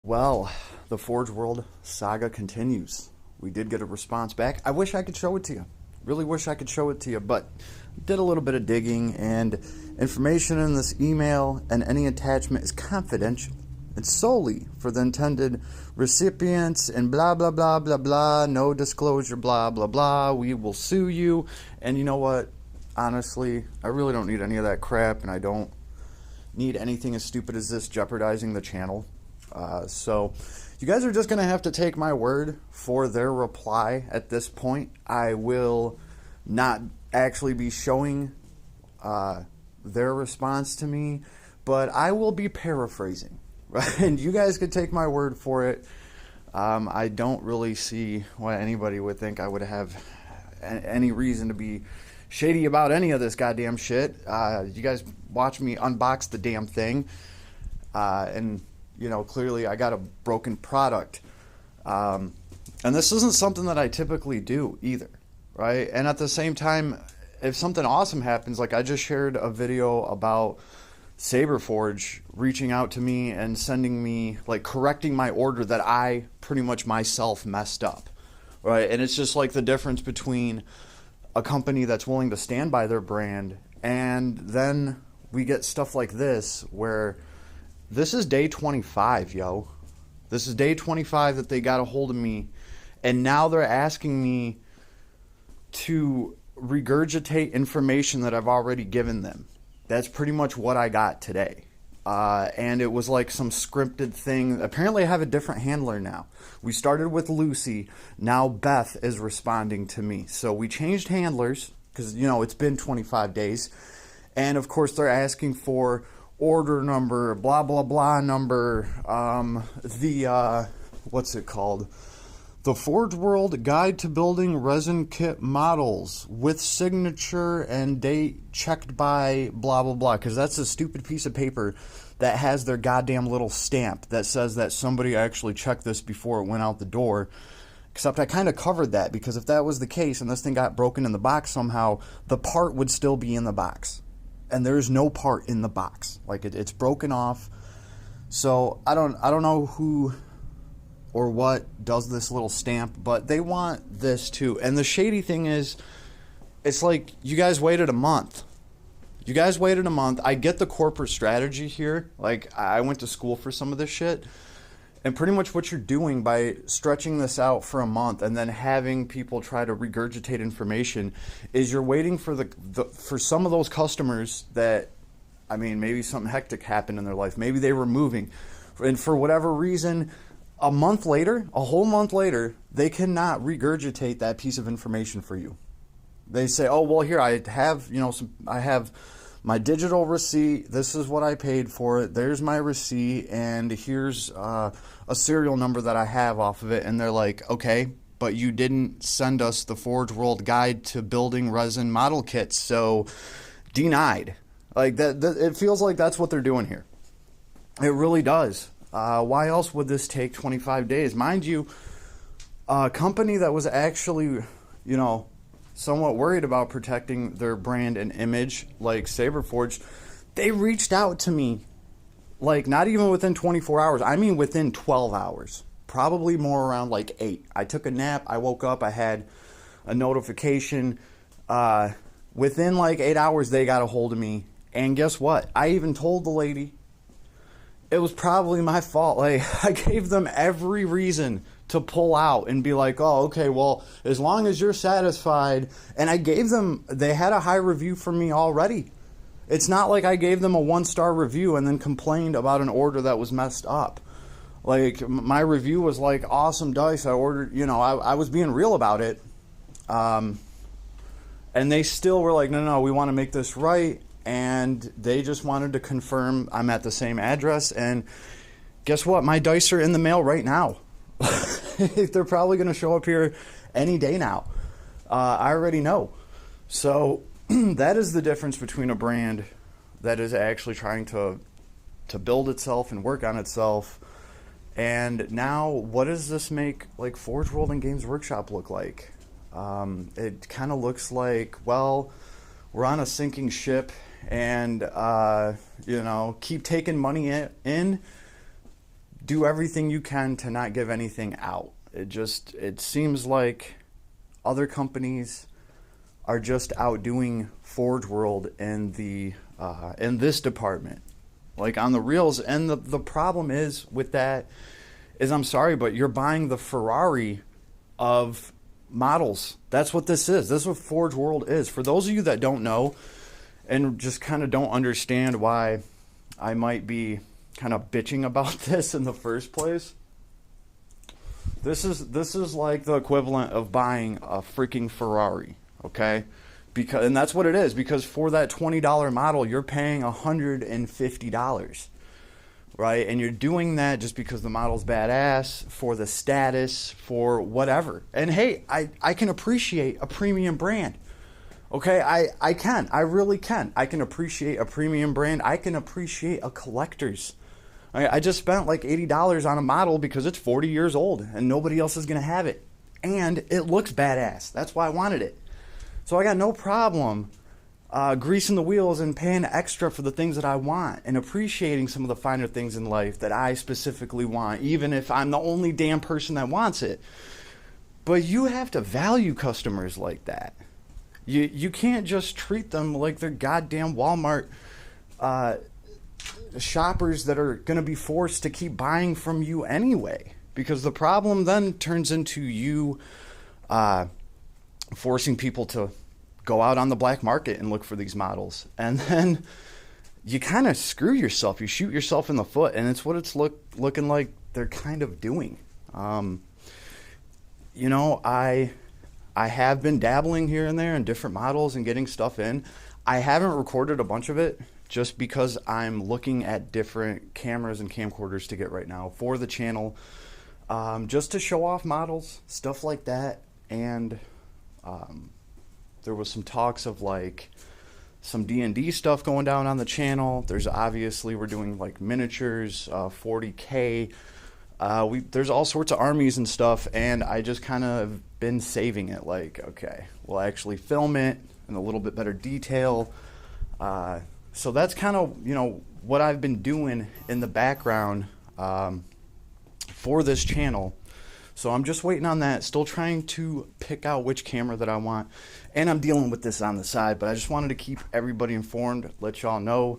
Well, the Forge World saga continues. We did get a response back. I wish I could show it to you. Really wish I could show it to you, but did a little bit of digging, and information in this email and any attachment is confidential. It's solely for the intended recipients and blah, blah, blah, blah, blah, no disclosure, blah, blah, blah. We will sue you. And you know what? Honestly, I really don't need any of that crap, and I don't need anything as stupid as this jeopardizing the channel. So you guys are just going to have to take my word for their reply at this point. I will not actually be showing their response to me, but I will be paraphrasing. Right? And you guys could take my word for it. I don't really see why anybody would think I would have any reason to be shady about any of this goddamn shit. You guys watch me unbox the damn thing, and you know, clearly I got a broken product. And this isn't something that I typically do either, right? And at the same time, if something awesome happens, like I just shared a video about Saberforge reaching out to me and sending me, like, correcting my order that I pretty much myself messed up, right? And it's just like the difference between a company that's willing to stand by their brand, and then we get stuff like this where this is day 25, yo. This is day 25 that they got a hold of me, and now they're asking me to regurgitate information that I've already given them. That's pretty much what I got today. And it was like some scripted thing. Apparently I have a different handler now. We started with Lucy. Now Beth is responding to me. So we changed handlers because, you know, it's been 25 days. And, of course, they're asking for order number, blah, blah, blah number, what's it called? The Forge World Guide to Building Resin Kit Models with signature and date checked by blah, blah, blah. Because that's a stupid piece of paper that has their goddamn little stamp that says that somebody actually checked this before it went out the door. Except I kind of covered that, because if that was the case and this thing got broken in the box somehow, the part would still be in the box. And there's no part in the box. Like, it's broken off. So I don't know who or what does this little stamp, but they want this too. And the shady thing is, it's like, you guys waited a month. You guys waited a month. I get the corporate strategy here. Like, I went to school for some of this shit. And pretty much what you're doing by stretching this out for a month and then having people try to regurgitate information is you're waiting for for some of those customers that, I mean, maybe something hectic happened in their life. Maybe they were moving. And for whatever reason, a month later, a whole month later, they cannot regurgitate that piece of information for you. They say, oh, well, here, I have, you know, I have my digital receipt. This is what I paid for it. There's my receipt, and here's a serial number that I have off of it. And they're like, okay, but you didn't send us the Forge World Guide to Building Resin Model Kits, so denied. Like, that it feels like that's what they're doing here. It really does. Why else would this take 25 days? Mind you, a company that was actually, you know, somewhat worried about protecting their brand and image, like Saberforge, they reached out to me, like, not even within 24 hours. I mean within 12 hours. Probably more around like 8. I took a nap. I woke up. I had a notification. Within like 8 hours, they got a hold of me. And guess what? I even told the lady it was probably my fault. Like, I gave them every reason to pull out and be like, oh, okay, well, as long as you're satisfied. And I gave them, they had a high review from me already. It's not like I gave them a 1-star review and then complained about an order that was messed up. Like, my review was like, awesome dice. I ordered, you know, I was being real about it. And they still were like, no, we want to make this right. And they just wanted to confirm I'm at the same address. And guess what? My dice are in the mail right now. They're probably going to show up here any day now. I already know. So that is the difference between a brand that is actually trying to build itself and work on itself. And now, what does this make, like, Forge World and Games Workshop look like? It kind of looks like, well, we're on a sinking ship, and, you know, keep taking money in, do everything you can to not give anything out. It seems like other companies are just outdoing Forge World in this department, like on the reels. And the problem is with that is, I'm sorry, but you're buying the Ferrari of models. That's what this is. This is what Forge World is. For those of you that don't know and just kind of don't understand why I might be kind of bitching about this in the first place, this is like the equivalent of buying a freaking Ferrari, okay? And that's what it is, because for that $20 model, you're paying $150, right? And you're doing that just because the model's badass, for the status, for whatever. And hey, I can appreciate a premium brand. Okay, I really can. I can appreciate a premium brand. I can appreciate a collector's. I just spent like $80 on a model because it's 40 years old and nobody else is going to have it. And it looks badass. That's why I wanted it. So I got no problem greasing the wheels and paying extra for the things that I want and appreciating some of the finer things in life that I specifically want, even if I'm the only damn person that wants it. But you have to value customers like that. You can't just treat them like they're goddamn Walmart shoppers that are going to be forced to keep buying from you anyway. Because the problem then turns into you forcing people to go out on the black market and look for these models. And then you kind of screw yourself. You shoot yourself in the foot. And it's what it's looking like they're kind of doing. You know, I have been dabbling here and there in different models and getting stuff in. I haven't recorded a bunch of it just because I'm looking at different cameras and camcorders to get right now for the channel, just to show off models, stuff like that. And there was some talks of like some D&D stuff going down on the channel. There's obviously, we're doing like miniatures, 40K. There's all sorts of armies and stuff, and I just kind of been saving it. Like, okay, we'll actually film it in a little bit better detail. So that's kind of, you know, what I've been doing in the background for this channel. So I'm just waiting on that, still trying to pick out which camera that I want. And I'm dealing with this on the side, but I just wanted to keep everybody informed, let y'all know.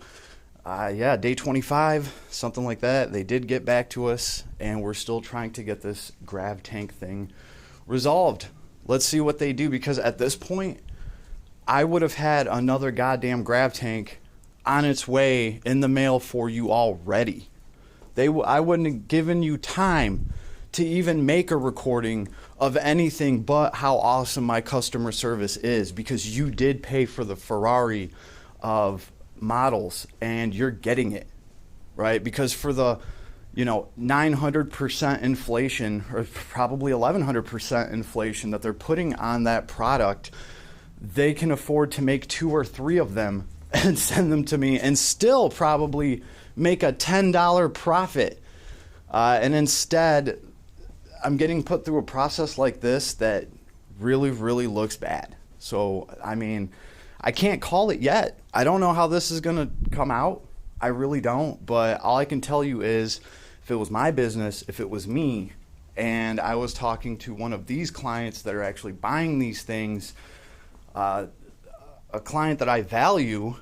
Yeah, day 25, something like that. They did get back to us, and we're still trying to get this grav tank thing resolved. Let's see what they do, because at this point, I would have had another goddamn grav tank on its way in the mail for you already. I wouldn't have given you time to even make a recording of anything but how awesome my customer service is, because you did pay for the Ferrari of models and you're getting it, right? Because for the, you know, 900% inflation, or probably 1100% inflation that they're putting on that product, they can afford to make 2 or 3 of them and send them to me and still probably make a $10 profit. And instead, I'm getting put through a process like this that really, really looks bad. So, I mean, I can't call it yet. I don't know how this is going to come out. I really don't. But all I can tell you is, if it was my business, if it was me, and I was talking to one of these clients that are actually buying these things, a client that I value,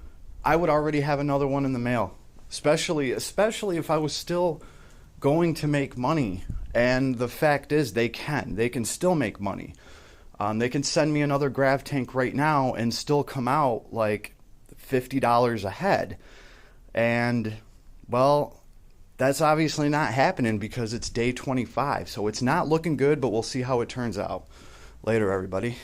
I would already have another one in the mail. Especially if I was still going to make money. And the fact is, they can still make money. They can send me another grav tank right now and still come out like $50 a head. And, well, that's obviously not happening because it's day 25. So it's not looking good, but we'll see how it turns out. Later, everybody.